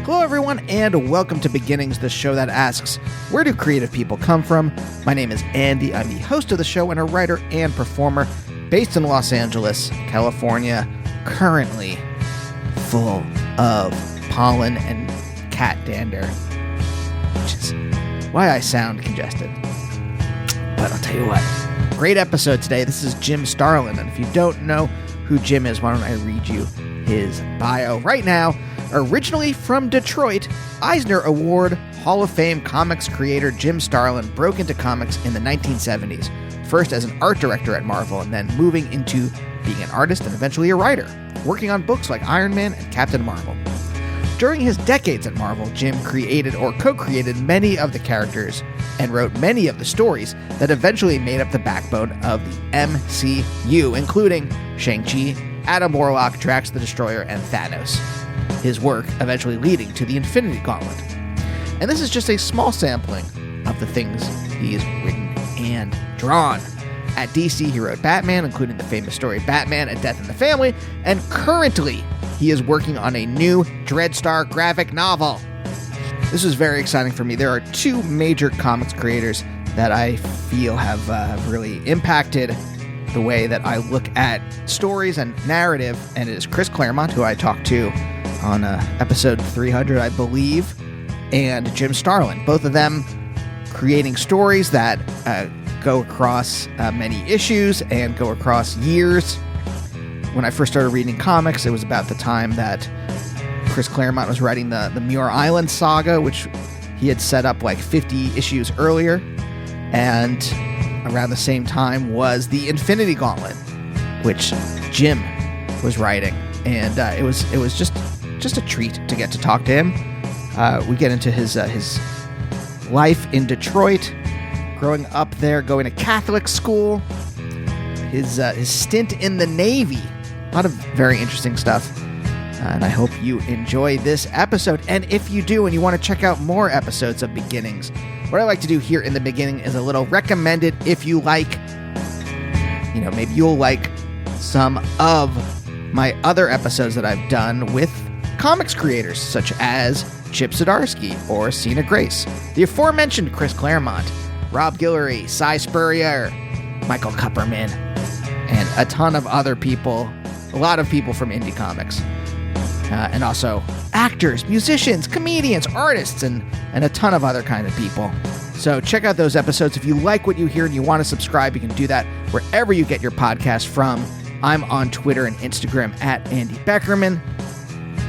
Hello, everyone, and welcome to Beginnings, the show that asks, where do creative people come from? My name is Andy. I'm the host of the show and a writer and performer based in Los Angeles, California, currently full of pollen and cat dander, which is why I sound congested. But I'll tell you what, great episode today. This is Jim Starlin, and if you don't know who Jim is, why don't I read you his bio right now. Originally from Detroit, Eisner Award Hall of Fame comics creator Jim Starlin broke into comics in the 1970s, first as an art director at Marvel and then moving into being an artist and eventually a writer, working on books like Iron Man and Captain Marvel. During his decades at Marvel, Jim created or co-created many of the characters and wrote many of the stories that eventually made up the backbone of the MCU, including Shang-Chi, Adam Warlock, Drax the Destroyer, and Thanos. His work eventually leading to the Infinity Gauntlet. And this is just a small sampling of the things he's written and drawn. At DC, he wrote Batman, including the famous story Batman: A Death in the Family, and currently he is working on a new Dreadstar graphic novel. This is very exciting for me. There are two major comics creators that I feel have really impacted the way that I look at stories and narrative, and it is Chris Claremont, who I talked to on episode 300, I believe, and Jim Starlin. Both of them creating stories that go across many issues and go across years. When I first started reading comics, it was about the time that Chris Claremont was writing the Muir Island saga, which he had set up like 50 issues earlier. And around the same time was the Infinity Gauntlet, which Jim was writing. And it was just a treat to get to talk to him. We get into his life in Detroit, growing up there, going to Catholic school, his stint in the Navy. A lot of very interesting stuff. And I hope you enjoy this episode. And if you do and you want to check out more episodes of Beginnings, what I like to do here in the beginning is a little recommended if you like, maybe you'll like some of my other episodes that I've done with comics creators such as Chip Zdarsky or Sina Grace, the aforementioned Chris Claremont, Rob Guillory, Cy Spurrier, Michael Kupperman, and a ton of other people, a lot of people from indie comics, and also actors, musicians, comedians, artists, and a ton of other kind of people. So check out those episodes. If you like what you hear and you want to subscribe, you can do that wherever you get your podcast from. I'm on Twitter and Instagram at Andy Beckerman.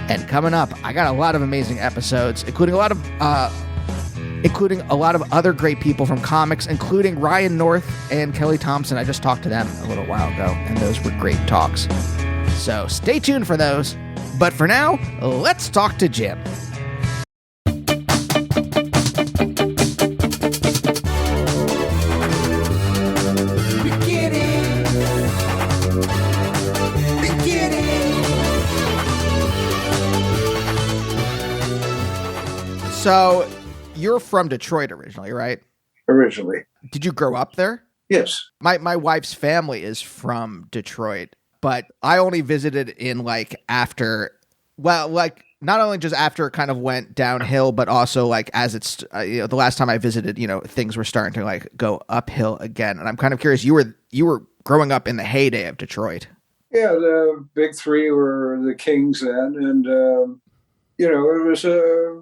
And coming up, I got a lot of amazing episodes, including a lot of other great people from comics, including Ryan North and Kelly Thompson. I just talked to them a little while ago, and those were great talks. So stay tuned for those. But for now, let's talk to Jim. So, you're from Detroit originally, right? Originally. Did you grow up there? Yes. My wife's family is from Detroit, but I only visited in not only just after it kind of went downhill, but also as it's, the last time I visited, things were starting to go uphill again. And I'm kind of curious, you were growing up in the heyday of Detroit. Yeah, the big three were the Kings then. And, it was a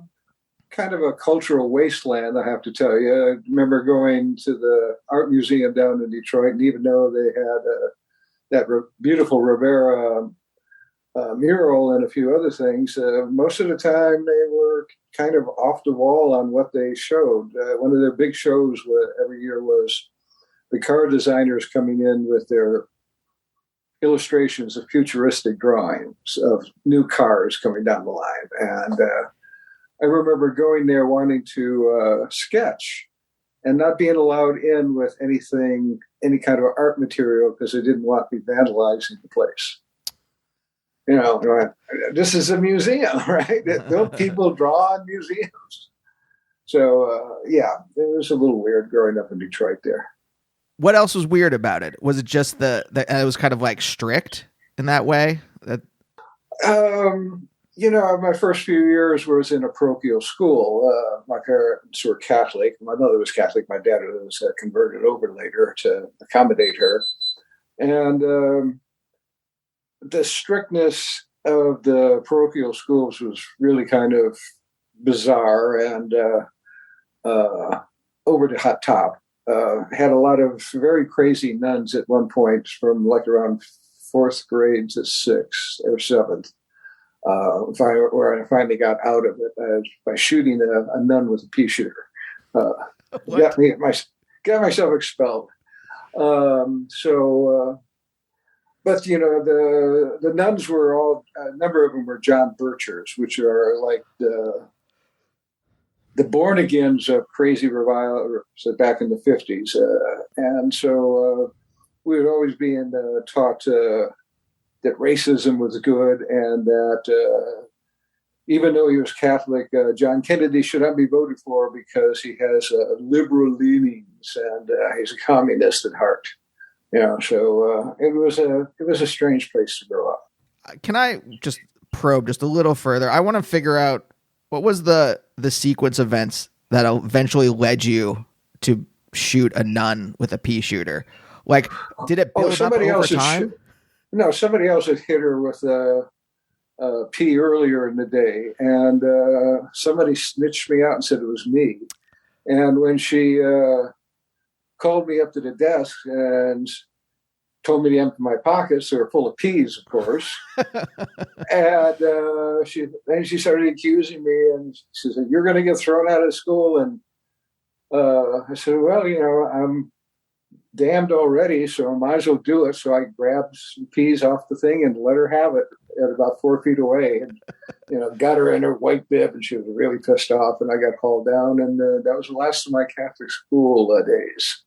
kind of a cultural wasteland, I have to tell you. I remember going to the art museum down in Detroit, and even though they had that beautiful Rivera mural and a few other things, most of the time they were kind of off the wall on what they showed. One of their big shows every year was the car designers coming in with their illustrations of futuristic drawings of new cars coming down the line. And I remember going there wanting to sketch and not being allowed in with any kind of art material because I didn't want to be vandalizing the place. This is a museum, right? People draw in museums. So, it was a little weird growing up in Detroit there. What else was weird about it? Was it just it was kind of strict in that way? My first few years was in a parochial school. My parents were Catholic. My mother was Catholic. My dad was converted over later to accommodate her. And the strictness of the parochial schools was really kind of bizarre and over the hot top. Had a lot of very crazy nuns at one point from like around fourth grade to sixth or seventh. Where I finally got out of it by shooting a nun with a pea shooter. Got myself expelled. But the nuns were all, a number of them were John Birchers, which are like the born agains of crazy revival back in the 50s. And so we would always be taught that racism was good and that even though he was Catholic, John Kennedy should not be voted for because he has liberal leanings and he's a communist at heart. So it was a strange place to grow up. Can I just probe just a little further? I want to figure out what was the sequence of events that eventually led you to shoot a nun with a pea shooter. Like, did it build up over time? No, somebody else had hit her with a pea earlier in the day, and somebody snitched me out and said it was me. And when she called me up to the desk and told me to empty my pockets, they were full of peas, of course. And she started accusing me, and she said, "You're going to get thrown out of school." And I said, "Well, I'm damned already, so I might as well do it." So I grabbed some peas off the thing and let her have it at about 4 feet away, and got her in her white bib, and she was really pissed off. And I got hauled down, and that was the last of my Catholic school days.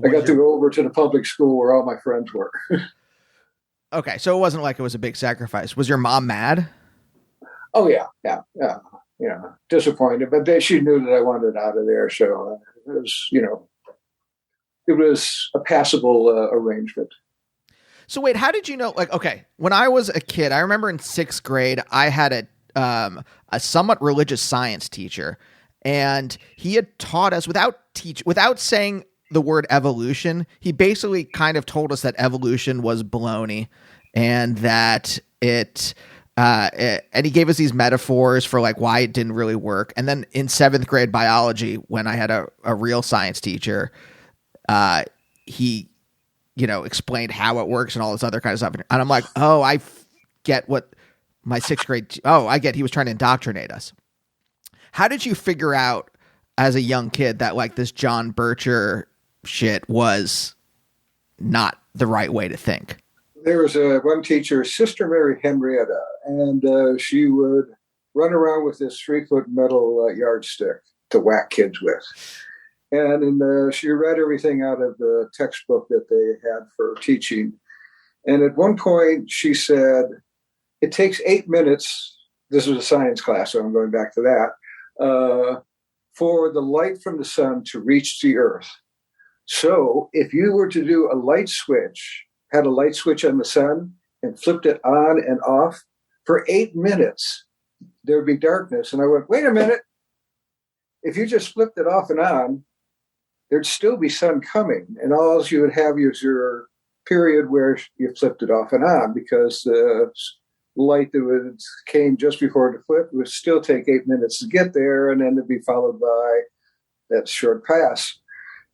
I got to go over to the public school where all my friends were. Okay, so it wasn't like it was a big sacrifice. Was your mom mad? Oh yeah, disappointed, but she knew that I wanted out of there, so it was, it was a passable arrangement. So wait, how did you know? Like, okay, when I was a kid, I remember in sixth grade, I had a somewhat religious science teacher, and he had taught us without saying the word evolution. He basically kind of told us that evolution was baloney, and that and he gave us these metaphors for like why it didn't really work. And then in seventh grade biology, when I had a real science teacher, he, explained how it works and all this other kind of stuff. And I'm like, oh, I get what my sixth grade. I get he was trying to indoctrinate us. How did you figure out as a young kid that like this John Bircher shit was not the right way to think? There was one teacher, Sister Mary Henrietta, and she would run around with this 3-foot metal yardstick to whack kids with. And she read everything out of the textbook that they had for teaching. And at one point she said, it takes 8 minutes, this was a science class, so I'm going back to that, for the light from the sun to reach the earth. So if you were to do a light switch, had a light switch on the sun and flipped it on and off, for 8 minutes, there'd be darkness. And I went, wait a minute. If you just flipped it off and on, there'd still be sun coming. And all you would have is your period where you flipped it off and on, because the light that came just before the flip would still take 8 minutes to get there, and then it'd be followed by that short pass.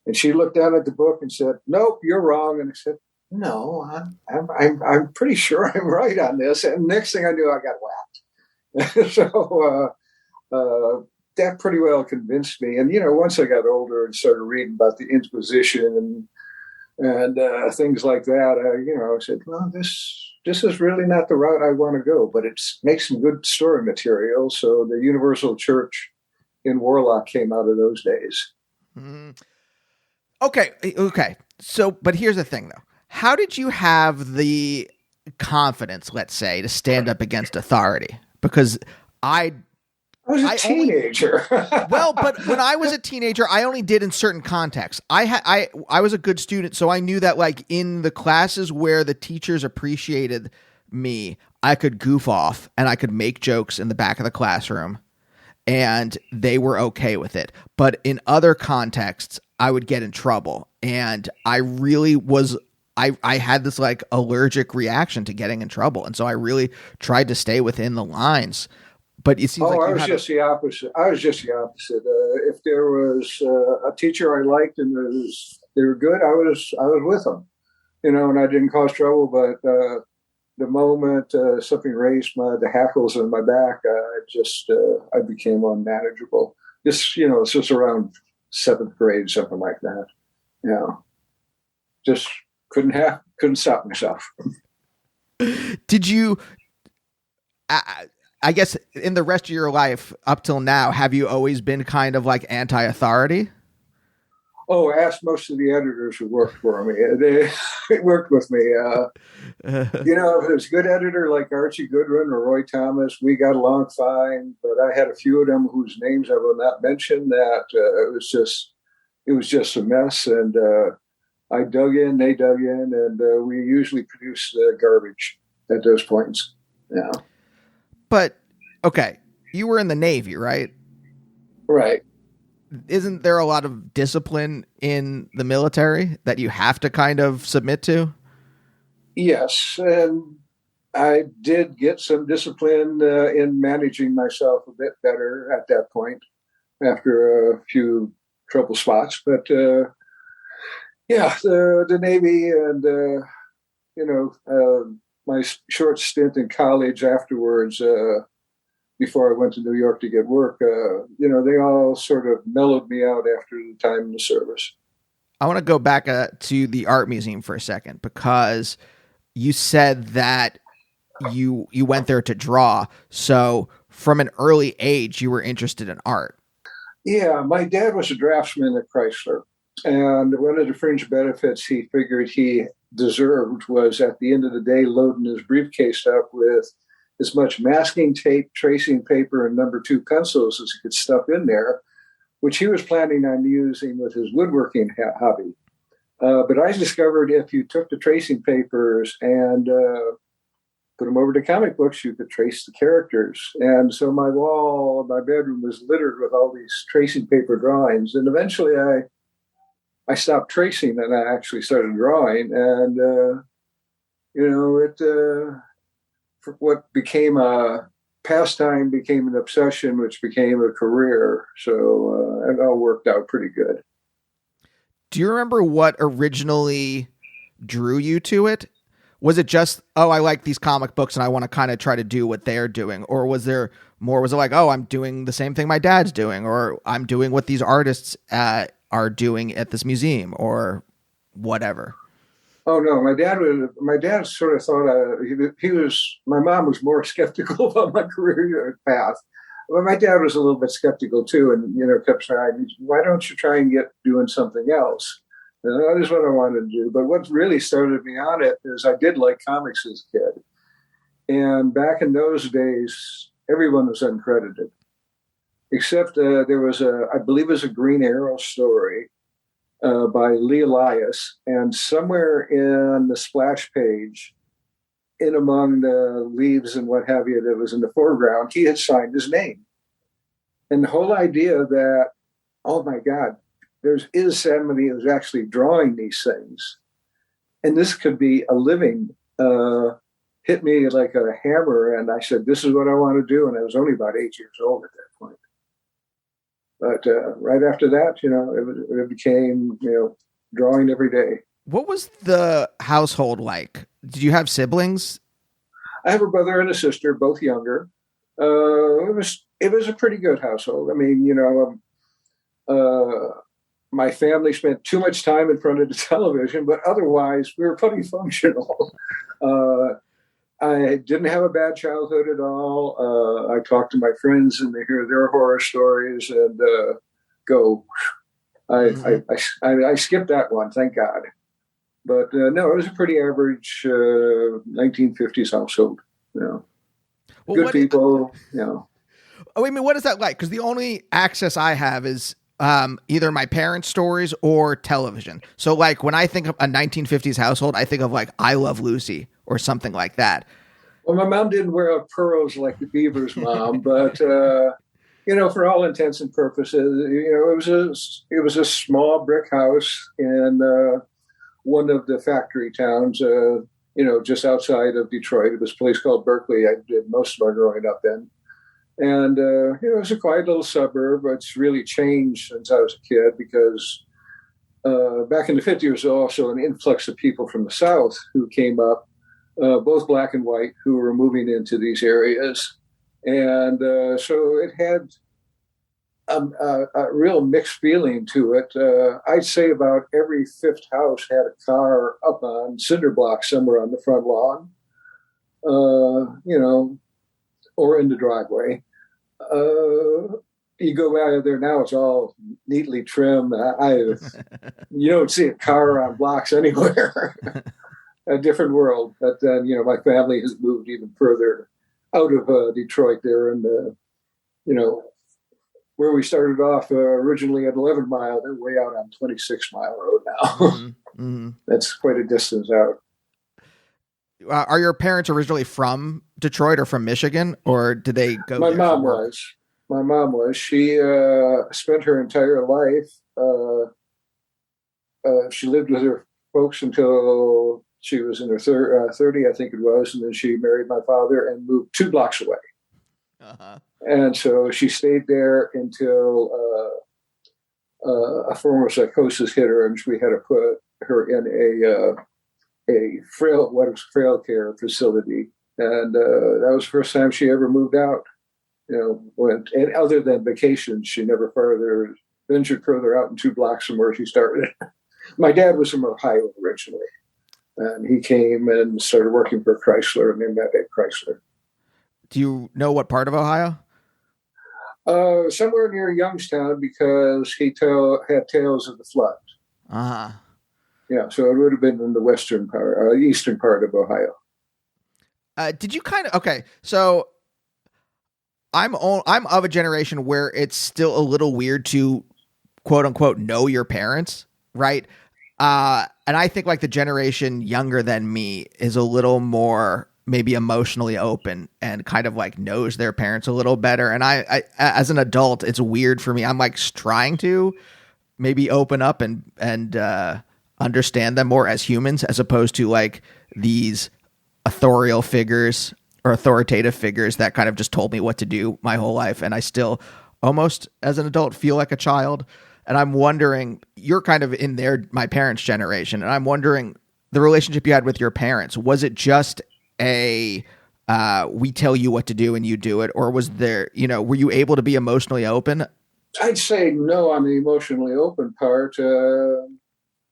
And she looked down at the book and said, "Nope, you're wrong." And I said, "No, I'm pretty sure I'm right on this." And next thing I knew, I got whacked. So that pretty well convinced me. And once I got older and started reading about the Inquisition and things like that, I said, well, this is really not the route I want to go. But it makes some good story material. So the Universal Church in Warlock came out of those days. Mm-hmm. Okay. So, but here's the thing, though. How did you have the confidence, let's say, to stand up against authority? Because I was a teenager. Well, but when I was a teenager, I only did in certain contexts. I was a good student, so I knew that like in the classes where the teachers appreciated me, I could goof off and I could make jokes in the back of the classroom and they were okay with it. But in other contexts, I would get in trouble. And I really was, I had this like allergic reaction to getting in trouble. And so I really tried to stay within the lines. But it seems like I was just the opposite. I was just the opposite. If there was a teacher I liked and they were good, I was with them, and I didn't cause trouble. But the moment something raised the hackles in my back, I became unmanageable. It's just around 7th grade, something like that. Just couldn't stop myself. Did you? I guess in the rest of your life up till now, have you always been kind of like anti-authority? Oh, ask most of the editors who worked for me. They worked with me. If it was a good editor like Archie Goodwin or Roy Thomas, we got along fine. But I had a few of them whose names I will not mention that it was just a mess. And I dug in, they dug in, and we usually produced garbage at those points. Yeah. But, okay, you were in the Navy, right? Right. Isn't there a lot of discipline in the military that you have to kind of submit to? Yes, and I did get some discipline in managing myself a bit better at that point after a few trouble spots. But, the Navy and, my short stint in college afterwards, before I went to New York to get work, they all sort of mellowed me out after the time in the service. I want to go back to the art museum for a second, because you said that you went there to draw. So from an early age, you were interested in art. Yeah, my dad was a draftsman at Chrysler. And one of the fringe benefits he figured he deserved was, at the end of the day, loading his briefcase up with as much masking tape, tracing paper, and number 2 pencils as he could stuff in there, which he was planning on using with his woodworking hobby. But I discovered if you took the tracing papers and put them over to comic books, you could trace the characters. And so my wall of my bedroom was littered with all these tracing paper drawings. And eventually I stopped tracing and I actually started drawing. And, what became a pastime became an obsession, which became a career. So it all worked out pretty good. Do you remember what originally drew you to it? Was it just, I like these comic books and I want to kind of try to do what they're doing? Or was there more? Was it like, I'm doing the same thing my dad's doing, or I'm doing what these artists are doing at this museum, or whatever? Oh no, my dad sort of thought my mom was more skeptical about my career path. But my dad was a little bit skeptical too, and kept saying, "Why don't you try and get doing something else?" And that is what I wanted to do. But what really started me on it is I did like comics as a kid, and back in those days, everyone was uncredited, except there was I believe it was a Green Arrow story by Lee Elias, and somewhere in the splash page, in among the leaves and what have you that was in the foreground, he had signed his name. And the whole idea that, oh my God, is somebody who's actually drawing these things, and this could be a living, hit me like a hammer. And I said, this is what I want to do. And I was only about 8 years old at that point. But right after that, it became, drawing every day. What was the household like? Did you have siblings? I have a brother and a sister, both younger. It was a pretty good household. I mean, my family spent too much time in front of the television, but otherwise we were pretty functional. I didn't have a bad childhood at all. I talk to my friends and they hear their horror stories and go. I skipped that one, thank God. But no, it was a pretty average 1950s household. Well, good people. I mean, what is that like? Because the only access I have is either my parents' stories or television. So, like, when I think of a 1950s household, I think of like I Love Lucy or something like that. Well, my mom didn't wear pearls like the Beaver's mom, but for all intents and purposes, it was a small brick house in one of the factory towns, just outside of Detroit. It was a place called Berkeley. I did most of my growing up in. And, it was a quiet little suburb, but it's really changed since I was a kid because back in the 50s, there was also an influx of people from the South who came up, both black and white, who were moving into these areas. And so it had a real mixed feeling to it. I'd say about every fifth house had a car up on cinder blocks somewhere on the front lawn, or in the driveway. You go out of there now, it's all neatly trimmed. You don't see a car on blocks anywhere. A different world. But then, my family has moved even further out of Detroit there, and where we started off originally at 11 Mile, they're way out on 26 Mile Road now. Mm-hmm. That's quite a distance out. Are your parents originally from Detroit or from Michigan, or did they go? My mom was. My mom was. She spent her entire life. She lived with her folks until she was in her 30, I think it was, and then she married my father and moved 2 blocks away. Uh-huh. And so she stayed there until a form of psychosis hit her, and we had to put her in a frail care facility. And that was the first time she ever moved out. And other than vacations, she never ventured further out in 2 blocks from where she started. My dad was from Ohio originally, and he came and started working for Chrysler, and they met at Chrysler. Do you know what part of Ohio? Somewhere near Youngstown, because he had tales of the flood. Uh-huh. Yeah, so it would have been in the eastern part of Ohio. Did you okay, so I'm of a generation where it's still a little weird to quote unquote know your parents, right? And I think like the generation younger than me is a little more maybe emotionally open and kind of like knows their parents a little better. And I as an adult, it's weird for me. I'm like trying to maybe open up and understand them more as humans, as opposed to like these authorial figures or authoritative figures that kind of just told me what to do my whole life. And I still almost as an adult feel like a child. And I'm wondering, you're kind of in my parents' generation, and I'm wondering the relationship you had with your parents. Was it just we tell you what to do and you do it? Or was there, were you able to be emotionally open? I'd say no on the emotionally open part.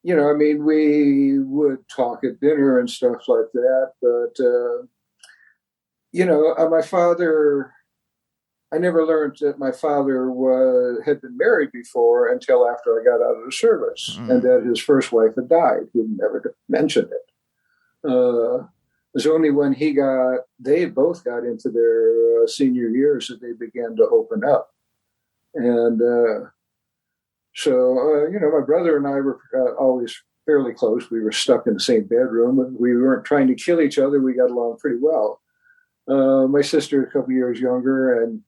We would talk at dinner and stuff like that. But, my father, I never learned that my father had been married before until after I got out of the service, and that his first wife had died. He never mentioned it. It was only when they both got into their senior years that they began to open up. And my brother and I were always fairly close. We were stuck in the same bedroom, and we weren't trying to kill each other. We got along pretty well. My sister, a couple years younger, and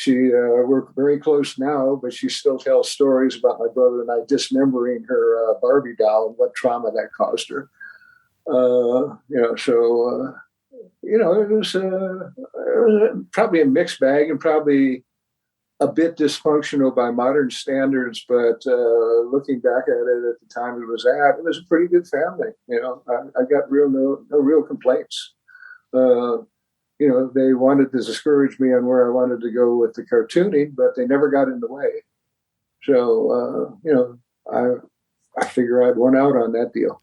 we're very close now, but she still tells stories about my brother and I dismembering her Barbie doll and what trauma that caused her. It was probably a mixed bag and probably a bit dysfunctional by modern standards, but looking back at it at the time it was a pretty good family. I got no real complaints. They wanted to discourage me on where I wanted to go with the cartooning, but they never got in the way. So, I figure I'd won out on that deal.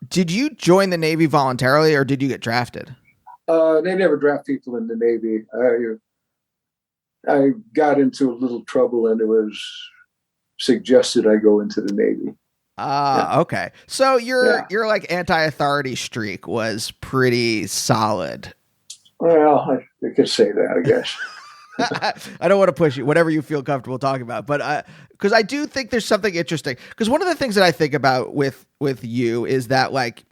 Did you join the Navy voluntarily, or did you get drafted? They never draft people in the Navy. I got into a little trouble, and it was suggested I go into the Navy. Okay. So your like anti-authority streak was pretty solid. Well, I could say that, I guess. I don't want to push you, whatever you feel comfortable talking about, but because I do think there's something interesting. Because one of the things that I think about with you is that like,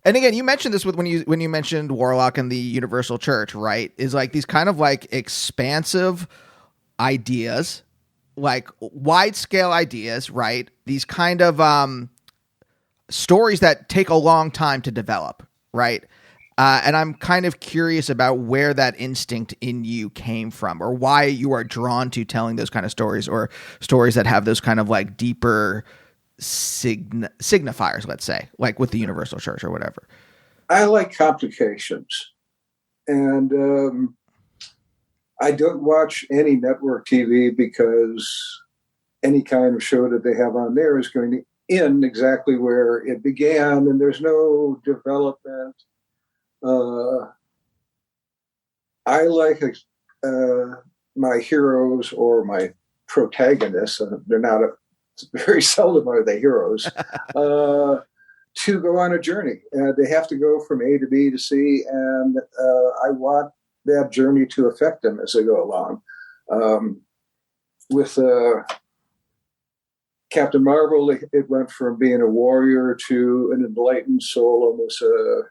And again, you mentioned this with when you mentioned Warlock and the Universal Church, right? Is like these kind of like expansive ideas, like wide scale ideas, right? These kind of stories that take a long time to develop, right? And I'm kind of curious about where that instinct in you came from, or why you are drawn to telling those kind of stories, or stories that have those kind of like deeper signifiers, let's say, like with the Universal Church or whatever. I like complications, and I don't watch any network TV because any kind of show that they have on there is going to end exactly where it began, and there's no development. I like my heroes or my protagonists, and they're not very seldom are they heroes, to go on a journey. They have to go from A to B to C, and I want that journey to affect them as they go along. With Captain Marvel, it went from being a warrior to an enlightened soul, almost a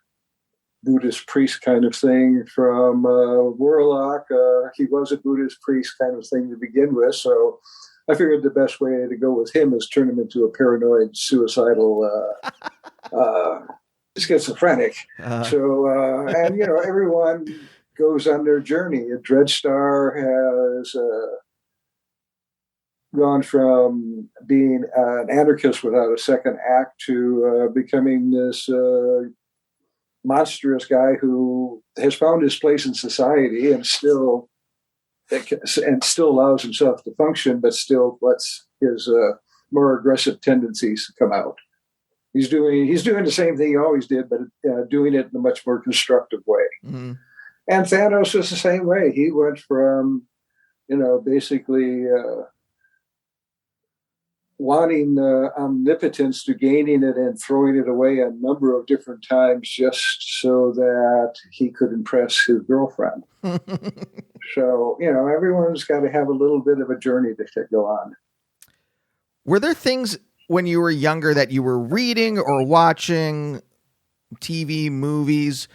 Buddhist priest kind of thing. From Warlock, he was a Buddhist priest kind of thing to begin with, so I figured the best way to go with him is turn him into a paranoid, suicidal schizophrenic. And everyone goes on their journey. Dreadstar has gone from being an anarchist without a second act to becoming this monstrous guy who has found his place in society and still allows himself to function, but still lets his more aggressive tendencies come out. He's doing the same thing he always did, but doing it in a much more constructive way. Mm-hmm. And Thanos is the same way. He went from, basically wanting omnipotence to gaining it and throwing it away a number of different times just so that he could impress his girlfriend. So, everyone's got to have a little bit of a journey to go on. Were there things when you were younger that you were reading or watching, TV, movies,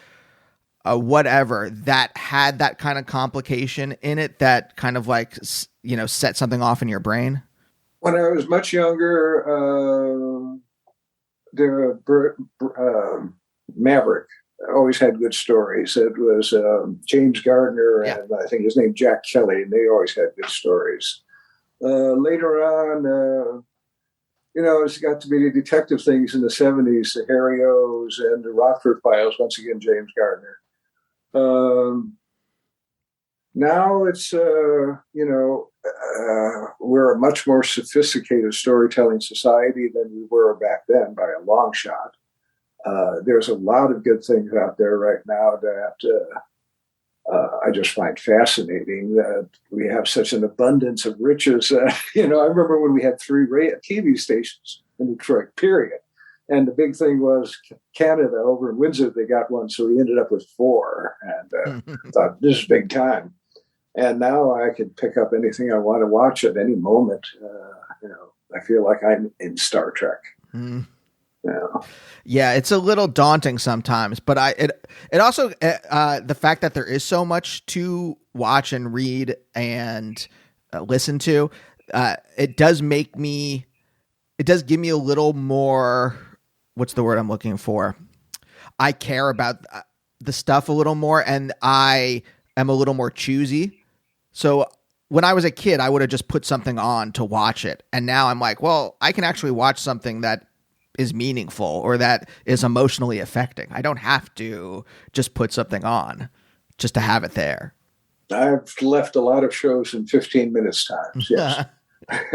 whatever, that had that kind of complication in it that kind of like, set something off in your brain? When I was much younger, Maverick always had good stories. It was James Gardner and I think his name Jack Kelly, and they always had good stories. Later on, it's got to be the detective things in the 70s, the Harry O's and the Rockford Files, once again, James Gardner. Now it's, we're a much more sophisticated storytelling society than we were back then by a long shot. There's a lot of good things out there right now that I just find fascinating, that we have such an abundance of riches. I remember when we had 3 TV stations in Detroit, period. And the big thing was Canada over in Windsor, they got one. So we ended up with 4 and thought, this is big time. And now I can pick up anything I want to watch at any moment. I feel like I'm in Star Trek. Mm. Yeah, it's a little daunting sometimes, but it also the fact that there is so much to watch and read and listen to, it does give me a little more. What's the word I'm looking for? I care about the stuff a little more, and I am a little more choosy. So when I was a kid, I would have just put something on to watch it. And now I'm like, well, I can actually watch something that is meaningful or that is emotionally affecting. I don't have to just put something on just to have it there. I've left a lot of shows in 15 minutes times. Yes.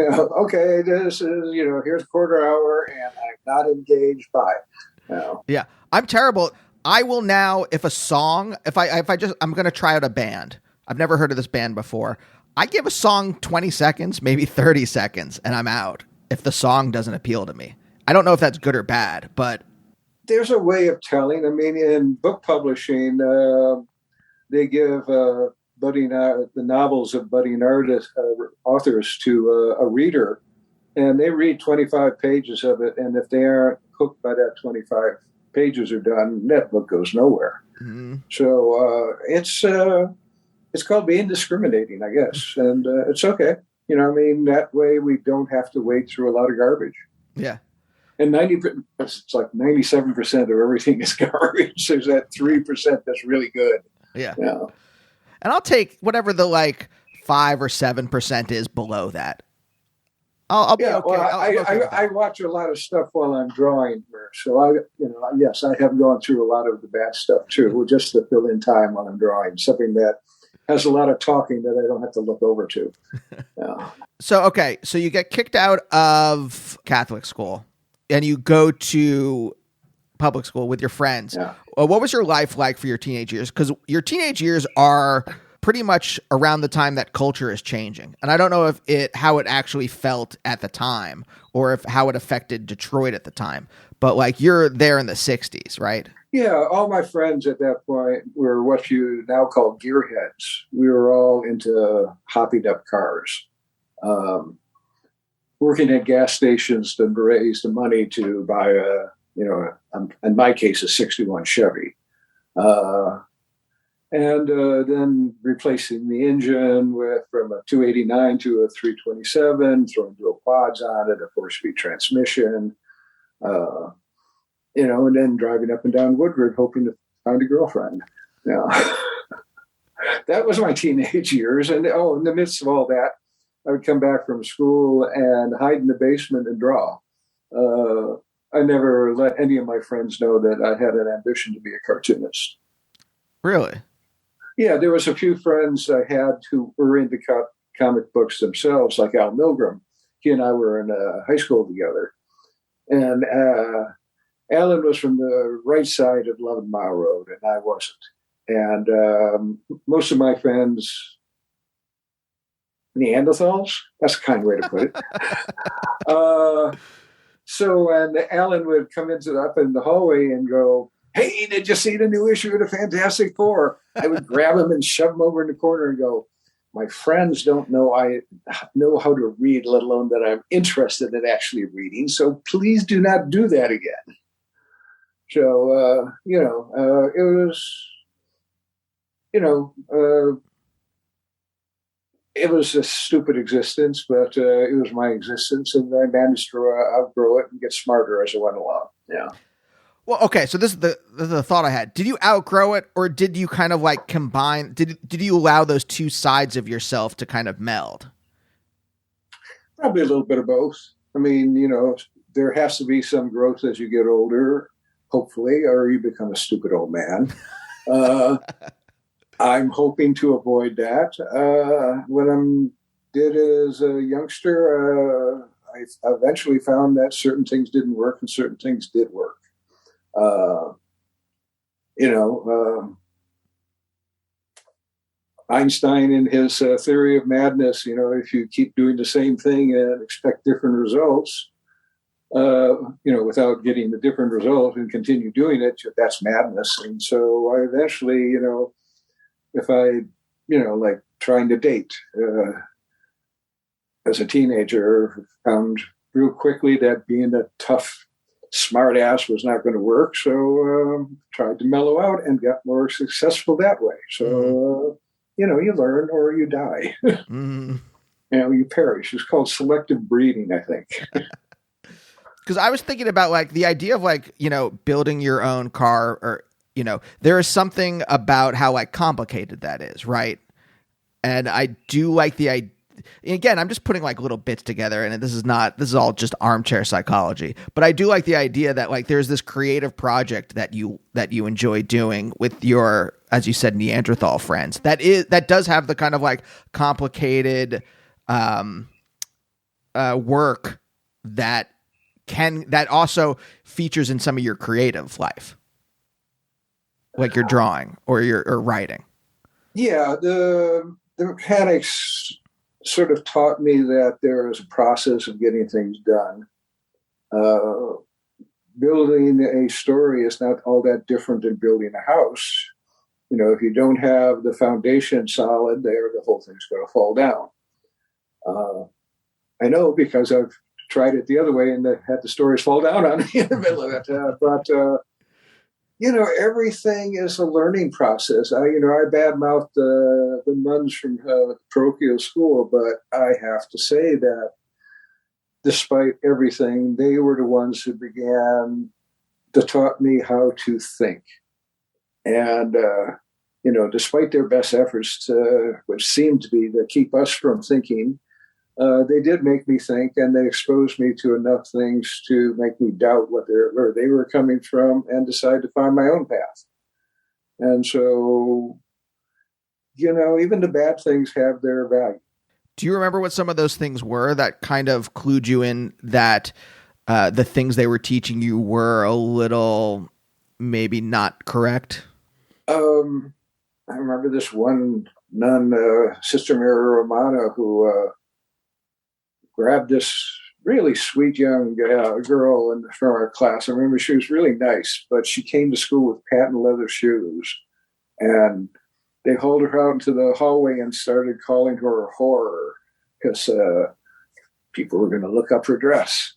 Okay, this is, here's a quarter hour and I'm not engaged by it. Yeah, I'm terrible. I will now, I'm going to try out a band. I've never heard of this band before. I give a song 20 seconds, maybe 30 seconds, and I'm out if the song doesn't appeal to me. I don't know if that's good or bad, but there's a way of telling. I mean, in book publishing, they give the novels of budding authors to a reader, and they read 25 pages of it. And if they aren't hooked by that 25 pages are done, that book goes nowhere. Mm-hmm. So it's called being discriminating, I guess, and it's okay. That way we don't have to wade through a lot of garbage. Yeah. And it's like 97% of everything is garbage. There's that 3% that's really good. Yeah. Yeah. And I'll take whatever the 5 or 7% is below that. I'll be okay. Well, I watch a lot of stuff while I'm drawing here, so yes, I have gone through a lot of the bad stuff too, just to fill in time while I'm drawing. Something that has a lot of talking that I don't have to look over to. Yeah. So you get kicked out of Catholic school, and you go to public school with your friends. Yeah. What was your life like for your teenage years? Because your teenage years are pretty much around the time that culture is changing. And I don't know how it actually felt at the time, or how it affected Detroit at the time. But you're there in the 60s, right? Yeah, all my friends at that point were what you now call gearheads. We were all into hopping up cars, working at gas stations to raise the money to buy in my case, a 61 Chevy. And then replacing the engine from a 289 to a 327, throwing dual quads on it, a 4-speed transmission, and then driving up and down Woodward, hoping to find a girlfriend. Yeah. That was my teenage years. And in the midst of all that, I would come back from school and hide in the basement and draw. I never let any of my friends know that I had an ambition to be a cartoonist. Really? Yeah, there was a few friends I had who were into comic books themselves, like Al Milgram. He and I were in high school together. And Alan was from the right side of 11 Mile Road, and I wasn't. And most of my friends, Neanderthals? That's a kind way to put it. So when Alan would come up in the hallway and go, "Hey, did you see the new issue of the Fantastic Four?" I would grab him and shove him over in the corner and go, "My friends don't know I know how to read, let alone that I'm interested in actually reading. So please do not do that again." So, it was, it was a stupid existence, but it was my existence, and I managed to outgrow it and get smarter as I went along. Yeah. Well, okay, so this is the thought I had. Did you outgrow it, or did you kind of combine? Did you allow those two sides of yourself to kind of meld? Probably a little bit of both. I mean, there has to be some growth as you get older, hopefully, or you become a stupid old man. I'm hoping to avoid that. When I did as a youngster, I eventually found that certain things didn't work and certain things did work. Einstein in his theory of madness, if you keep doing the same thing and expect different results, without getting the different result and continue doing it, that's madness. And so I eventually, if I, like trying to date as a teenager, found real quickly that being a tough, smart ass was not going to work. So tried to mellow out and got more successful that way. So, you learn or you die. Mm-hmm. You perish. It's called selective breeding, I think. Because I was thinking about the idea of building your own car, or there is something about how complicated that is, right? And I do like the idea. Again, I'm just putting little bits together, and this is all just armchair psychology. But I do like the idea that there's this creative project that you enjoy doing with your, as you said, Neanderthal friends. That does have the kind of complicated work that also features in some of your creative life, like your drawing or your writing. Yeah, the mechanics sort of taught me that there is a process of getting things done. Building a story is not all that different than building a house. If you don't have the foundation solid there, the whole thing's going to fall down. I know because I've tried it the other way and had the stories fall down on me in the middle of it. But everything is a learning process. I badmouthed the nuns from parochial school, but I have to say that despite everything, they were the ones who began to taught me how to think. And, despite their best efforts, which seemed to be to keep us from thinking, they did make me think, and they exposed me to enough things to make me doubt where they were coming from and decide to find my own path. And so, even the bad things have their value. Do you remember what some of those things were that kind of clued you in that the things they were teaching you were a little maybe not correct? I remember this one nun, Sister Mary Romano, who grabbed this really sweet young girl from our class. I remember she was really nice, but she came to school with patent leather shoes. And they hauled her out into the hallway and started calling her a whore because people were going to look up her dress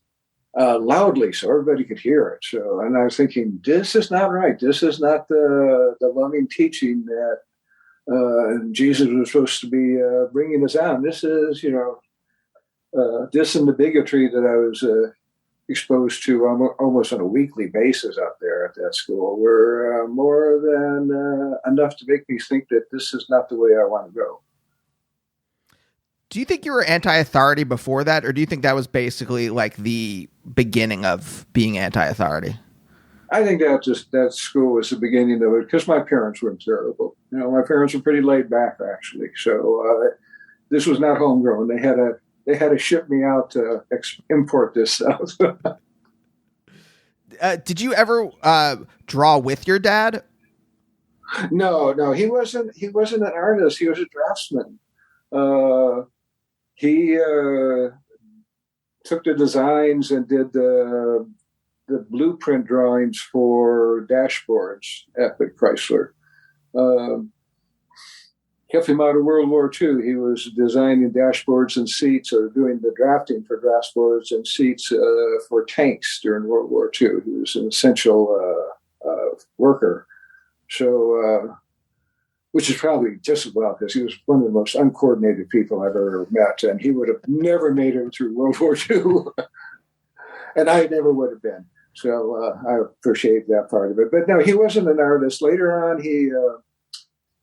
loudly so everybody could hear it. And I was thinking, this is not right. This is not the loving teaching that Jesus was supposed to be bringing us on. This is, this and the bigotry that I was exposed to almost on a weekly basis out there at that school were more than enough to make me think that this is not the way I want to go. Do you think you were anti-authority before that, or do you think that was basically like the beginning of being anti-authority? I think that school was the beginning of it because my parents weren't terrible. My parents were pretty laid back, actually. So this was not homegrown. They had to ship me out to import this stuff. Did you ever draw with your dad? No, he wasn't an artist. He was a draftsman. He took the designs and did the blueprint drawings for dashboards at the Chrysler. Kept him out of World War II. He was designing dashboards and seats, or doing the drafting for dashboards and seats for tanks during World War II. He was an essential worker. So, which is probably just as well, because he was one of the most uncoordinated people I've ever met, and he would have never made it through World War II, and I never would have been. So I appreciate that part of it. But no, he wasn't an artist. Later on,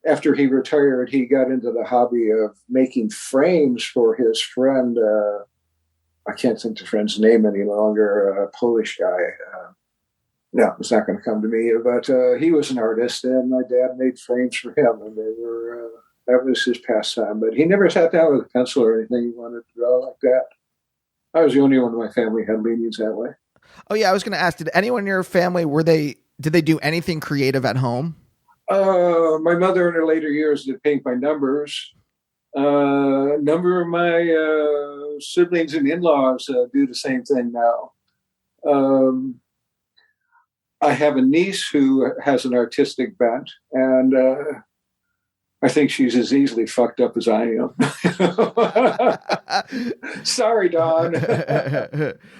after he retired, he got into the hobby of making frames for his friend. I can't think the friend's name any longer, a Polish guy. No, it's not going to come to me, but he was an artist, and my dad made frames for him, and that was his pastime. But he never sat down with a pencil or anything. He wanted to draw like that. I was the only one in my family who had leanings that way. Oh yeah, I was going to ask, did anyone in your family, did they do anything creative at home? My mother in her later years did paint by numbers. A number of my siblings and in-laws do the same thing now. I have a niece who has an artistic bent, and I think she's as easily fucked up as I am. Sorry, Don.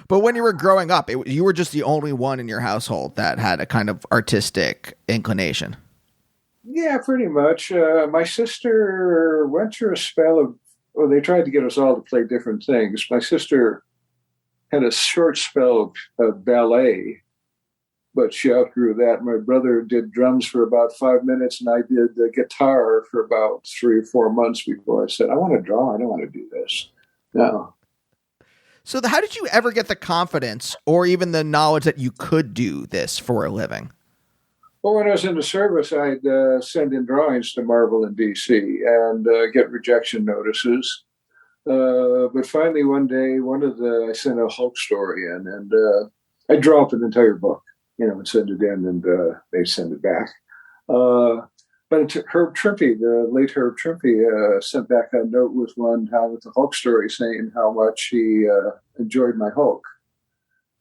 But when you were growing up, you were just the only one in your household that had a kind of artistic inclination. Yeah, pretty much. My sister went through a spell of, they tried to get us all to play different things. My sister had a short spell of ballet, but she outgrew that. My brother did drums for about 5 minutes, and I did the guitar for about 3 or 4 months before I said, I want to draw. I don't want to do this. No. So how did you ever get the confidence or even the knowledge that you could do this for a living? Well, when I was in the service, I'd send in drawings to Marvel in D.C. and get rejection notices. But finally, one day, I sent a Hulk story in, and I'd draw up an entire book, and send it in, and they'd send it back. But Herb Trimpe, the late Herb Trimpe, sent back a note with the Hulk story, saying how much he enjoyed my Hulk.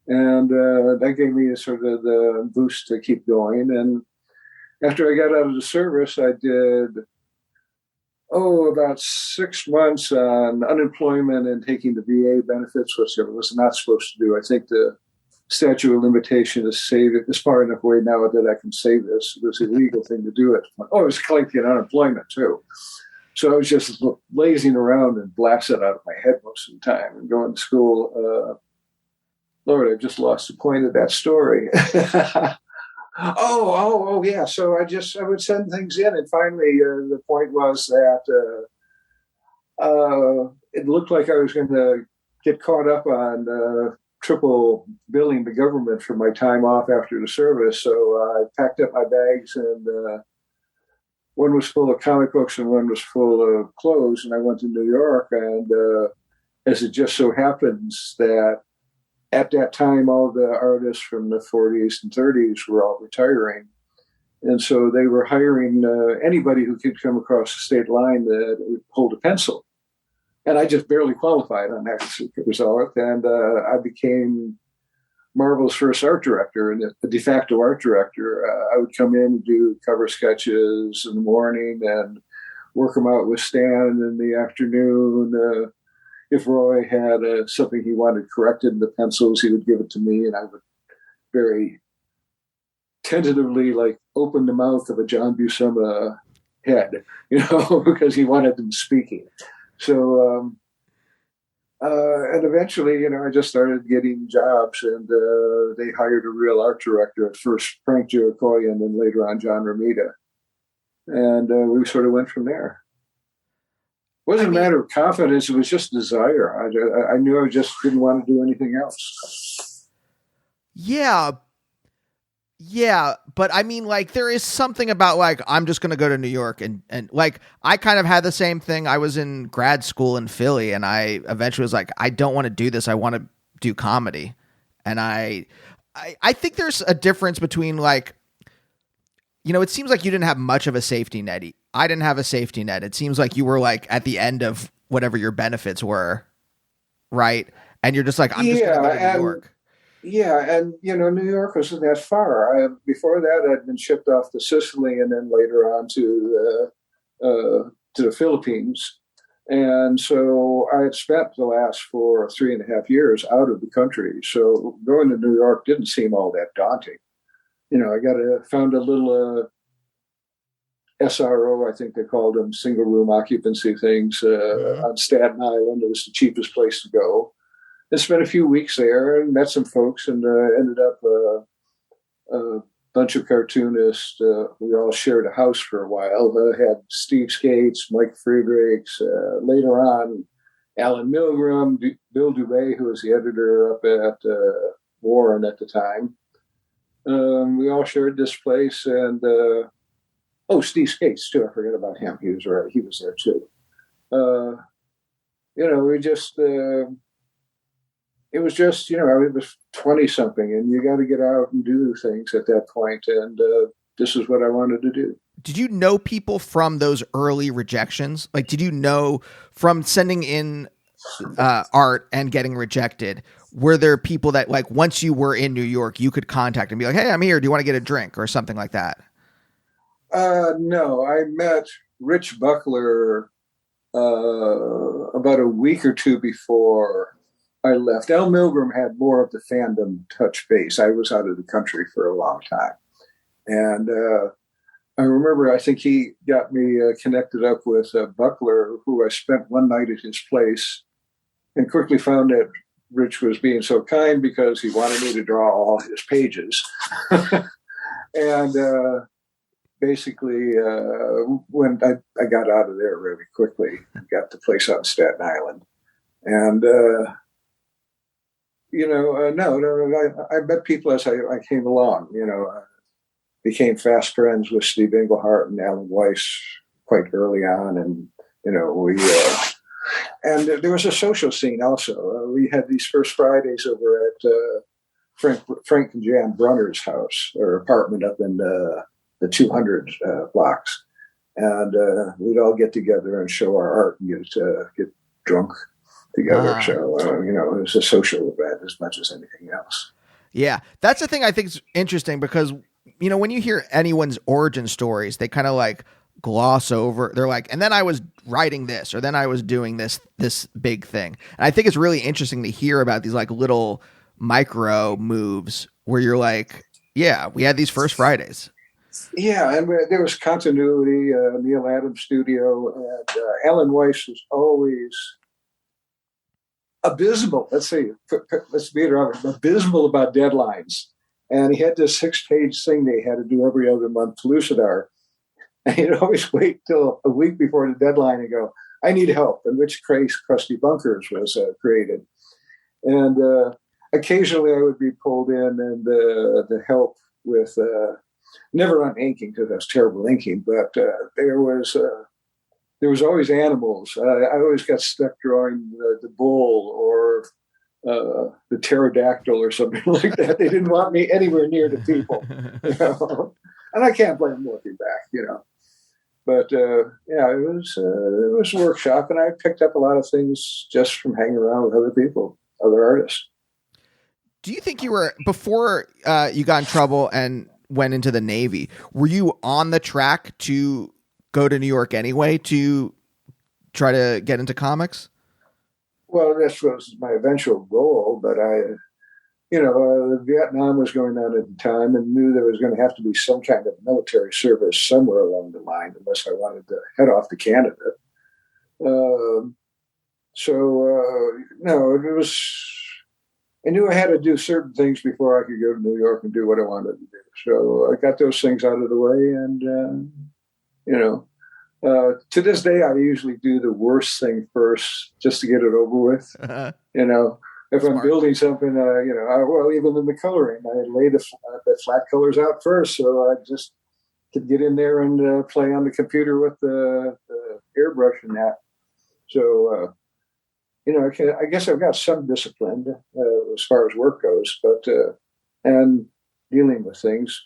And that gave me sort of the boost to keep going. And after I got out of the service, I did, about 6 months on unemployment and taking the VA benefits, which I was not supposed to do. I think the statute of limitation to save it this far enough away now that I can say this. It was an illegal thing to do it. Oh, it was collecting unemployment too. So I was just lazing around and blasting out of my head most of the time and going to school. Lord, I've just lost the point of that story. Yeah. So I would send things in, and finally the point was that it looked like I was going to get caught up on triple billing the government for my time off after the service. So I packed up my bags, and one was full of comic books and one was full of clothes, and I went to New York. And as it just so happens that at that time, all the artists from the 40s and 30s were all retiring. And so they were hiring anybody who could come across the state line that would hold a pencil. And I just barely qualified on that result. And I became Marvel's first art director and a de facto art director. I would come in and do cover sketches in the morning and work them out with Stan in the afternoon. If Roy had something he wanted corrected in the pencils, he would give it to me, and I would very tentatively open the mouth of a John Buscema head, because he wanted them speaking. So, and eventually, I just started getting jobs, and they hired a real art director at first, Frank Giacoyan, and later on John Romita. And we sort of went from there. It wasn't a matter of confidence. It was just desire. I knew I just didn't want to do anything else. Yeah. But I mean, there is something about I'm just going to go to New York and I kind of had the same thing. I was in grad school in Philly, and I eventually was like, I don't want to do this. I want to do comedy. And I think there's a difference between it seems like you didn't have much of a safety net. I didn't have a safety net. It seems like you were at the end of whatever your benefits were, right? And you're just I'm just going to go to New York. Yeah, and New York wasn't that far. Before that, I'd been shipped off to Sicily, and then later on to the Philippines. And so I had spent the last 3.5 years out of the country. So going to New York didn't seem all that daunting. I found a little SRO, I think they called them, single room occupancy things on Staten Island. It was the cheapest place to go. I spent a few weeks there and met some folks, and ended up a bunch of cartoonists. We all shared a house for a while. Had Steve Skates, Mike Friedrichs, later on Alan Milgram, Bill Dubé, who was the editor up at Warren at the time. We all shared this place, and Steve Skates too. I forgot about him. He was right. He was there too. We just. It was just, I was 20 something, and you got to get out and do things at that point. And this is what I wanted to do. Did you know people from those early rejections? Did you know from sending in art and getting rejected? Were there people that once you were in New York, you could contact and be like, hey, I'm here. Do you want to get a drink or something like that? No, I met Rich Buckler about a week or two before I left. Al Milgram had more of the fandom touch base. I was out of the country for a long time. And I remember, I think he got me connected up with Buckler, who I spent one night at his place, and quickly found that Rich was being so kind because he wanted me to draw all his pages. And basically, when I got out of there really quickly, got the place on Staten Island. And I met people as I came along. Became fast friends with Steve Englehart and Alan Weiss quite early on, and we. And there was a social scene also. We had these first Fridays over at Frank and Jan Brunner's house or apartment up in the 200 blocks, and we'd all get together and show our art and get drunk together. So, it was a social event as much as anything else. Yeah. That's the thing I think is interesting because, when you hear anyone's origin stories, they kind of gloss over. They're and then I was writing this, or then I was doing this big thing. And I think it's really interesting to hear about these little micro moves where you're like, yeah, we had these first Fridays. Yeah, and there was continuity. Neil Adams studio, and Alan Weiss was always abysmal. Let's be it abysmal about deadlines. And he had this 6-page thing they had to do every other month, Pellucidar. And he'd always wait till a week before the deadline and go, I need help, in which case Krusty Bunkers was created. And occasionally I would be pulled in and to help with, never on inking because that's terrible inking, but there was always animals. I always got stuck drawing the bull or the pterodactyl or something like that. They didn't want me anywhere near the people. And I can't blame them looking back. But yeah, it was a workshop, and I picked up a lot of things just from hanging around with other people, other artists. Do you think you were, before you got in trouble and went into the Navy, were you on the track to go to New York anyway to try to get into comics? Well, this was my eventual goal, but Vietnam was going on at the time and knew there was going to have to be some kind of military service somewhere along the line unless I wanted to head off to Canada. No, it was, I knew I had to do certain things before I could go to New York and do what I wanted to do. So I got those things out of the way, and, to this day, I usually do the worst thing first just to get it over with. If Smart. I'm building something, even in the coloring, I lay the flat colors out first, so I just could get in there and play on the computer with the airbrush and that. So, I guess I've got some discipline as far as work goes, but and dealing with things.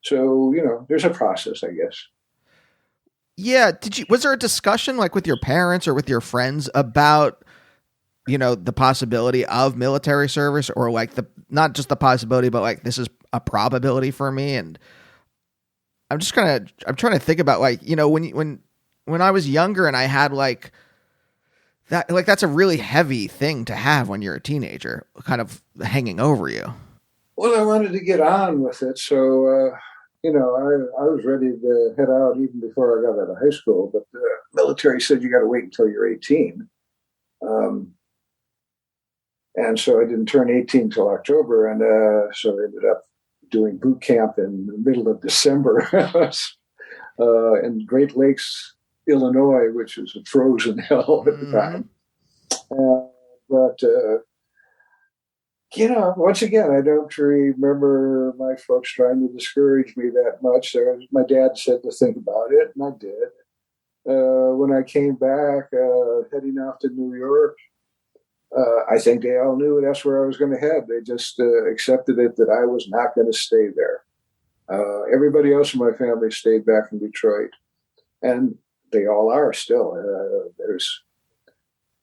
So, there's a process, I guess. Yeah. Was there a discussion like with your parents or with your friends about, the possibility of military service, or like not just the possibility, but like, this is a probability for me? And I'm trying to think about like, when I was younger and I had like that, like, that's a really heavy thing to have when you're a teenager, kind of hanging over you. Well, I wanted to get on with it. So, I was ready to head out even before I got out of high school, but the military said you got to wait until you're 18. And so I didn't turn 18 till October. And so I ended up doing boot camp in the middle of December in Great Lakes, Illinois, which is a frozen hell at the time. Once again, I don't remember my folks trying to discourage me that much. My dad said to think about it, and I did. When I came back, heading off to New York, I think they all knew that's where I was going to head. They just accepted it that I was not going to stay there. Everybody else in my family stayed back in Detroit, and they all are still.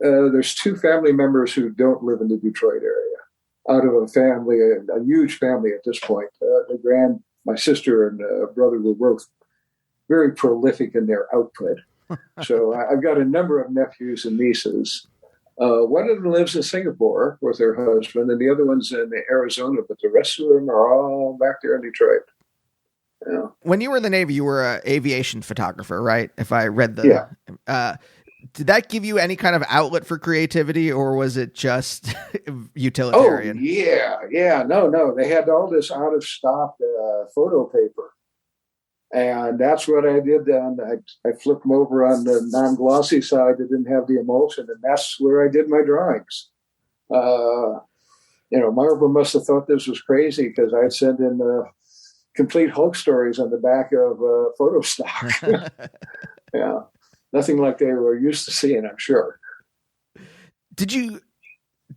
There's 2 family members who don't live in the Detroit area. Out of a family, a huge family at this point. My sister and brother were both very prolific in their output. So I've got a number of nephews and nieces. One of them lives in Singapore with her husband, and the other one's in Arizona, but the rest of them are all back there in Detroit. Yeah. When you were in the Navy, you were an aviation photographer, right? If I read the... Yeah. Did that give you any kind of outlet for creativity, or was it just utilitarian? Oh, yeah. No. They had all this out of stock photo paper. And that's what I did then. I flipped them over on the non-glossy side that didn't have the emulsion, and that's where I did my drawings. Marvel must have thought this was crazy because I'd send in complete Hulk stories on the back of photo stock. Yeah. Nothing like they were used to seeing, I'm sure. Did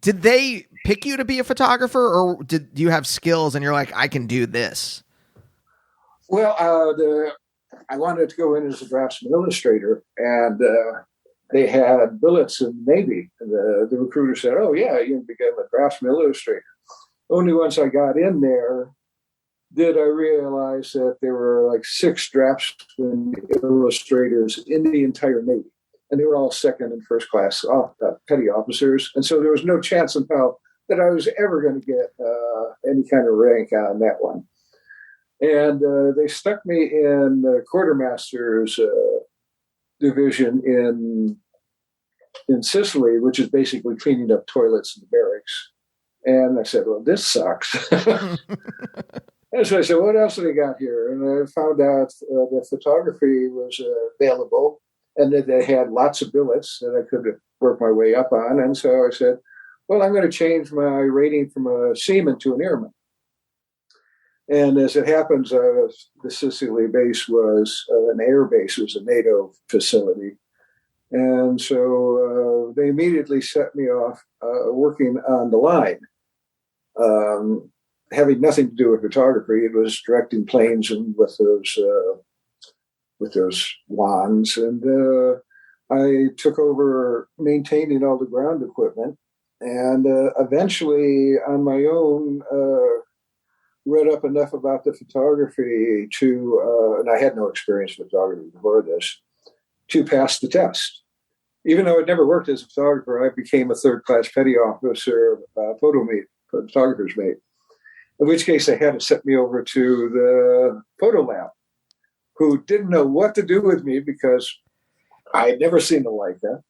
they pick you to be a photographer, or did you have skills and you're like, I can do this? Well, I wanted to go in as a draftsman illustrator, and they had billets in the Navy. And the recruiter said, oh, yeah, you can become a draftsman illustrator. Only once I got in there did I realize that there were like 6 draftsman illustrators in the entire Navy. And they were all second and first class petty officers. And so there was no chance in hell that I was ever going to get any kind of rank on that one. And they stuck me in the quartermaster's division in Sicily, which is basically cleaning up toilets in the barracks. And I said, well, this sucks. And so I said, what else have they got here? And I found out that photography was available and that they had lots of billets that I could work my way up on. And so I said, well, I'm going to change my rating from a seaman to an airman. And as it happens, the Sicily base was an air base. It was a NATO facility. And so they immediately set me off working on the line. Having nothing to do with photography, it was directing planes and with those wands. And I took over maintaining all the ground equipment, and eventually, on my own, read up enough about the photography to, and I had no experience in photography before this, to pass the test. Even though I'd never worked as a photographer, I became a third-class petty officer, photographer's mate. In which case, they had to set me over to the photo lab, who didn't know what to do with me because I had never seen the like that.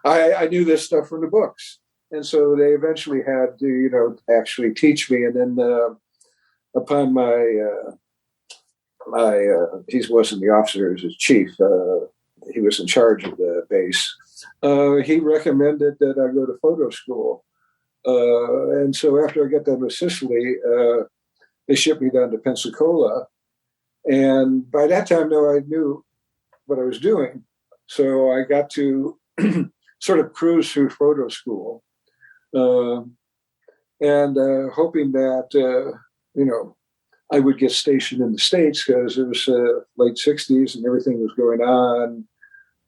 I knew this stuff from the books. And so they eventually had to, actually teach me. And then upon he wasn't the officer, he was his chief. He was in charge of the base. He recommended that I go to photo school. And so after I got done with Sicily, they shipped me down to Pensacola. And by that time, though, I knew what I was doing. So I got to sort of cruise through photo school and hoping that, I would get stationed in the States because it was late 60s and everything was going on.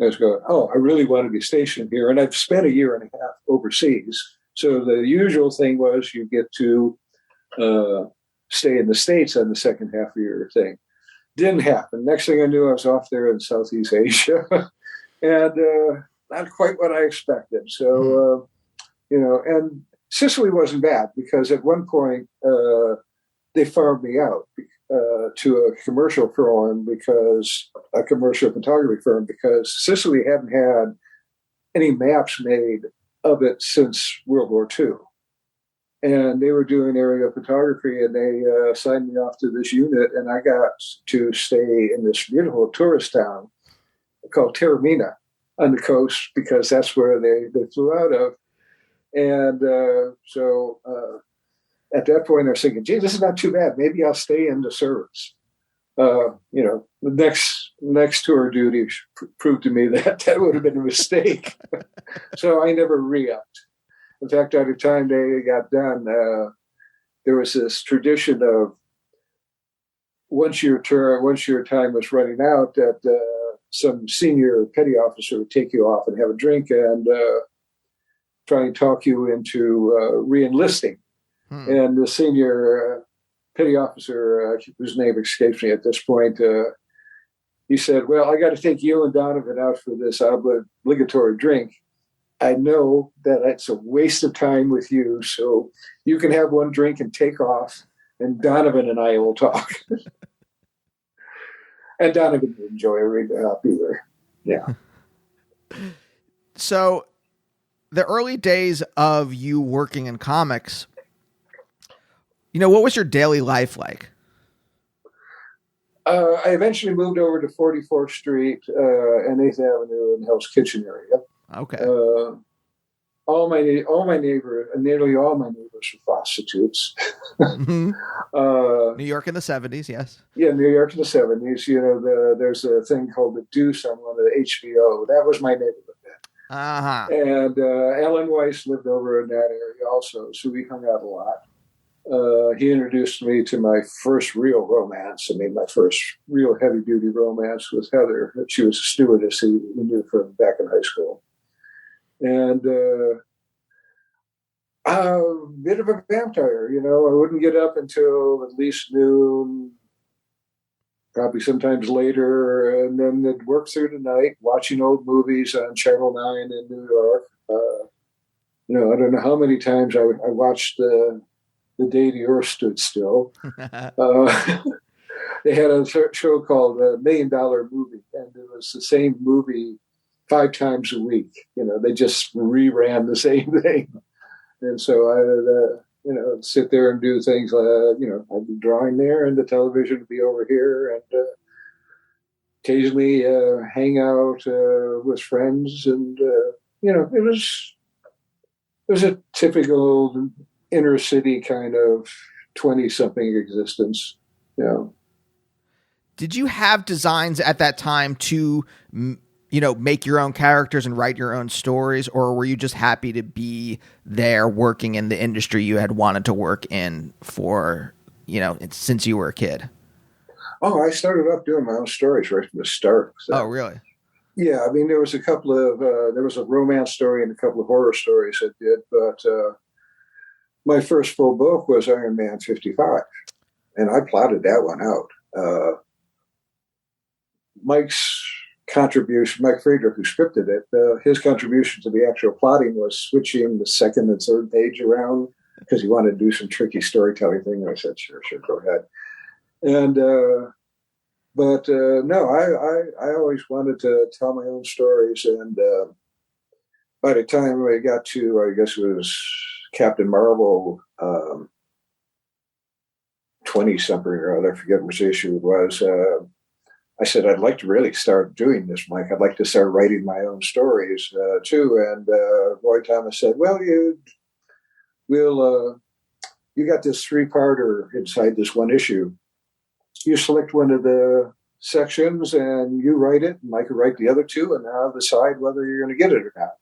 I was going, I really want to be stationed here. And I've spent a year and a half overseas. So the usual thing was you get to stay in the States on the second half of your thing. Didn't happen. Next thing I knew, I was off there in Southeast Asia. And not quite what I expected. So, and Sicily wasn't bad because at one point they farmed me out to a commercial photography firm, because Sicily hadn't had any maps made of it since World War II. And they were doing aerial photography, and they signed me off to this unit, and I got to stay in this beautiful tourist town called Taormina on the coast, because that's where they flew out of. And so at that point, I was thinking, gee, this is not too bad. Maybe I'll stay in the service. The next tour duty proved to me that would have been a mistake. So I never re-upped. In fact, by the time they got done, there was this tradition of once your time was running out, that some senior petty officer would take you off and have a drink and try and talk you into re-enlisting. And the senior petty officer, whose name escapes me at this point, he said, well, I got to take you and Donovan out for this obligatory drink. I know that it's a waste of time with you, so you can have one drink and take off, and Donovan and I will talk. And Donovan didn't enjoy reading up either. Yeah. So the early days of you working in comics, what was your daily life like? I eventually moved over to 44th Street and 8th Avenue in Hell's Kitchen area. Okay. All my neighbors, nearly all my neighbors were prostitutes. Mm-hmm. New York in the 70s, yes. Yeah, New York in the 70s. There's a thing called The Deuce on one of the HBO. That was my neighborhood then. Uh-huh. And Alan Weiss lived over in that area also, so we hung out a lot. He introduced me to my first real romance. My first real heavy-duty romance with Heather. She was a stewardess he knew from back in high school. And a bit of a vampire, I wouldn't get up until at least noon, probably sometimes later, and then they'd work through the night watching old movies on Channel 9 in New York. I don't know how many times I watched the day the Earth stood still. They had a show called $1 Million Movie, and it was the same movie 5 times a week. They just reran the same thing. And so I would, sit there and do things like, I'd be drawing there and the television would be over here, and occasionally hang out with friends. And, it was a typical inner city kind of 20-something existence. Did you have designs at that time to, make your own characters and write your own stories, or were you just happy to be there working in the industry you had wanted to work in for, since you were a kid? Oh, I started off doing my own stories right from the start. So. Oh, really? Yeah, I mean, there was a couple of, there was a romance story and a couple of horror stories I did, but my first full book was Iron Man 55, and I plotted that one out. Mike's contribution, Mike Friedrich, who scripted it, his contribution to the actual plotting was switching the second and third page around because he wanted to do some tricky storytelling thing. And I said, sure, go ahead. And, but no, I always wanted to tell my own stories. And by the time we got to, I guess it was Captain Marvel, 20-something or other, I forget which issue it was, I said, I'd like to really start doing this, Mike. I'd like to start writing my own stories too. And Roy Thomas said, well, you got this 3-parter inside this one issue. You select one of the sections and you write it, and Mike will write the other 2, and I'll decide whether you're going to get it or not.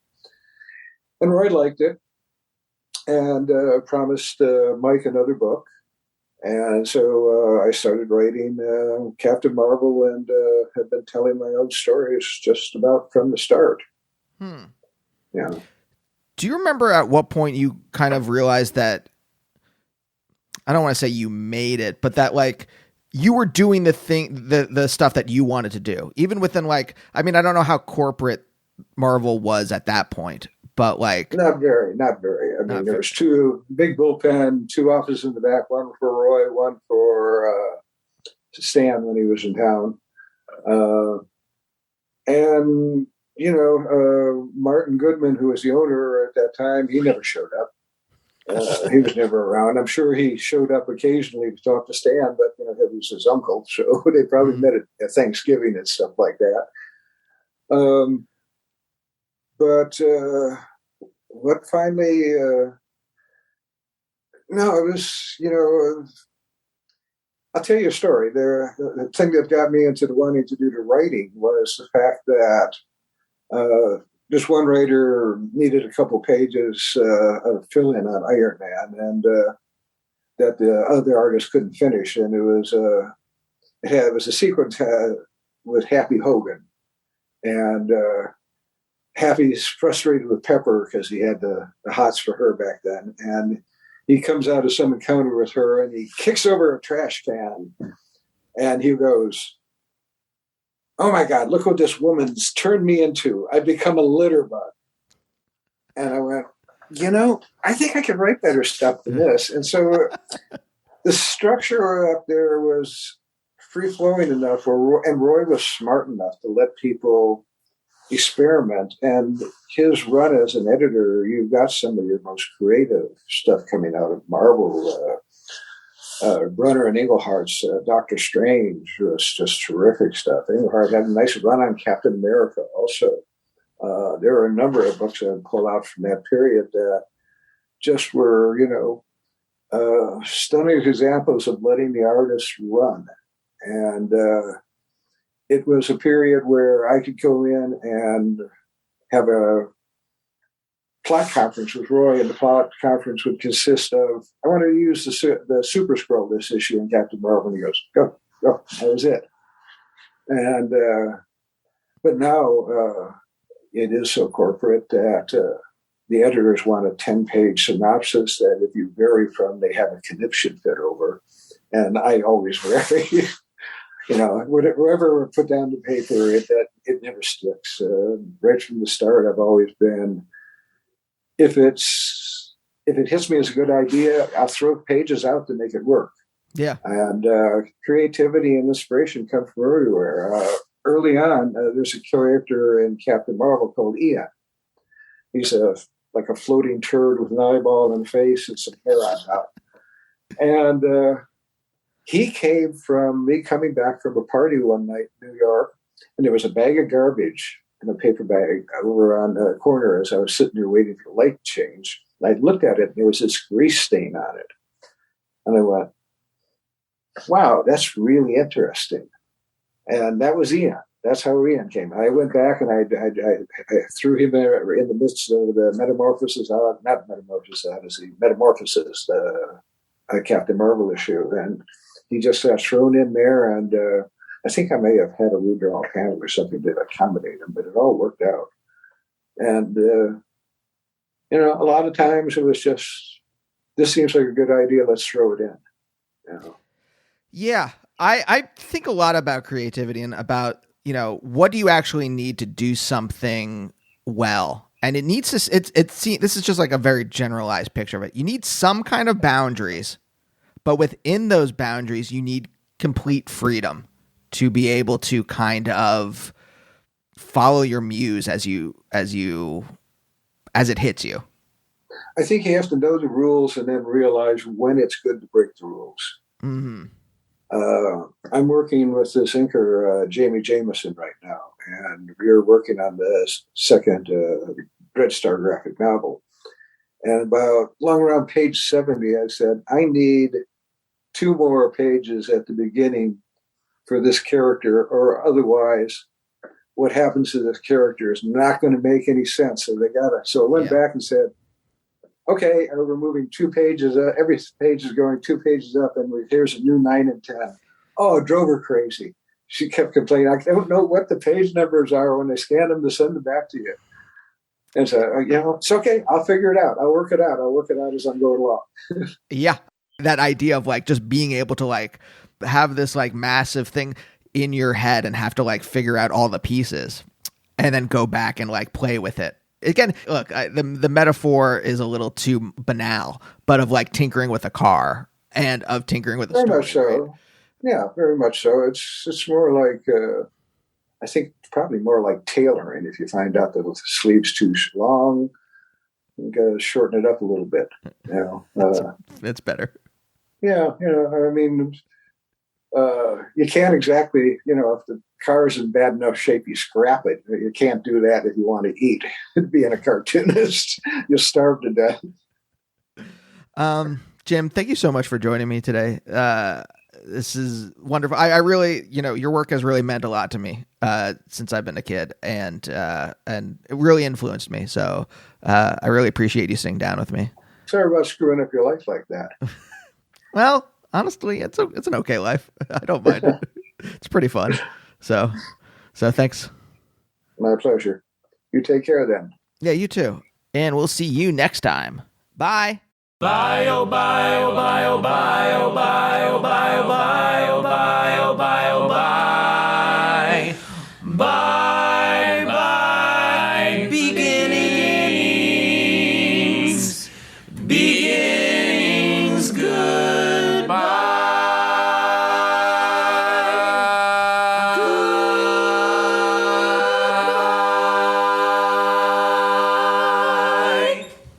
And Roy liked it and promised Mike another book. And so I started writing Captain Marvel and have been telling my own stories just about from the start. Yeah. Do you remember at what point you kind of realized that, I don't want to say you made it, but that like you were doing the stuff that you wanted to do, even within I don't know how corporate Marvel was at that point, but not very. I mean, there was 2 big bullpen, 2 offices in the back, one for Roy, one for Stan when he was in town. And, Martin Goodman, who was the owner at that time, he never showed up. He was never around. I'm sure he showed up occasionally to talk to Stan, but, he was his uncle. So they probably met at Thanksgiving and stuff like that. But what finally, no, it was, I'll tell you a story. The thing that got me into wanting to do the writing was the fact that this one writer needed a couple pages of fill-in on Iron Man, and that the other artist couldn't finish. And it was a sequence with Happy Hogan, and Happy's frustrated with Pepper because he had the hots for her back then. And he comes out of some encounter with her and he kicks over a trash can. And he goes, oh my God, look what this woman's turned me into. I've become a litter bug. And I went, I think I could write better stuff than this. And so the structure up there was free-flowing enough, and Roy was smart enough to let people experiment. And his run as an editor, you've got some of your most creative stuff coming out of Marvel. Brunner and Englehart's Doctor Strange was just terrific stuff. Englehart had a nice run on Captain America also. There are a number of books I pull out from that period that just were, stunning examples of letting the artist run. And it was a period where I could go in and have a plot conference with Roy, and the plot conference would consist of, I want to use the Super Scroll this issue in Captain Marvel. And he goes, go. That was it. And, but now it is so corporate that the editors want a 10-page synopsis that if you vary from, they have a conniption fit over. And I always vary. Whatever we put down to paper, it never sticks. Right from the start, I've always been, if it hits me as a good idea, I'll throw pages out to make it work. Yeah. And creativity and inspiration come from everywhere. Early on, there's a character in Captain Marvel called Ian. He's like a floating turd with an eyeball and a face and some hair on top. And he came from me coming back from a party one night in New York, and there was a bag of garbage in a paper bag over on the corner as I was sitting there waiting for the light to change. And I looked at it, and there was this grease stain on it. And I went, wow, that's really interesting. And that was Ian. That's how Ian came. I went back and I threw him in the midst of the Metamorphosis, not Metamorphosis, that is the Metamorphosis, Captain Marvel issue. And he just got thrown in there. And I think I may have had a redraw panel or something to accommodate him, but it all worked out. And, a lot of times it was just, this seems like a good idea, let's throw it in. Yeah. I think a lot about creativity and about, what do you actually need to do something well? And it needs to, this is just like a very generalized picture of it. You need some kind of boundaries, but within those boundaries, you need complete freedom to be able to kind of follow your muse as it hits you. I think you have to know the rules and then realize when it's good to break the rules. Mm-hmm. I'm working with this inker, Jamie Jameson, right now, and we're working on the second Red Star graphic novel. And about long around page 70, I said, I need 2 more pages at the beginning for this character, or otherwise what happens to this character is not going to make any sense. So I went back and said, okay, we're moving 2 pages. Every page is going 2 pages up, and here's a new 9 and 10. Oh, it drove her crazy. She kept complaining, I don't know what the page numbers are when they scan them to send them back to you. And so, it's okay. I'll figure it out. I'll work it out as I'm going along. Yeah. That idea of like just being able to like have this like massive thing in your head and have to like figure out all the pieces and then go back and like play with it. Again, look, the metaphor is a little too banal, but of like tinkering with a car and of tinkering with a story. Very much so. Right? Yeah, very much so. It's more like, I think probably more like tailoring. If you find out that the sleeve's too long, you got to shorten it up a little bit. That's better. Yeah, you can't exactly, if the car's in bad enough shape, you scrap it. You can't do that if you want to eat. Being a cartoonist, you'll starve to death. Jim, thank you so much for joining me today. This is wonderful. I really, your work has really meant a lot to me since I've been a kid, and it really influenced me. So I really appreciate you sitting down with me. Sorry about screwing up your life like that. Well, honestly, it's an okay life. I don't mind it. It's pretty fun. So thanks. My pleasure. You take care then. Yeah, you too. And we'll see you next time. Bye. Bye, oh, bye, oh, bye, oh, bye, oh, bye, oh, bye, oh, bye, oh, bye, oh, bye, oh, bye.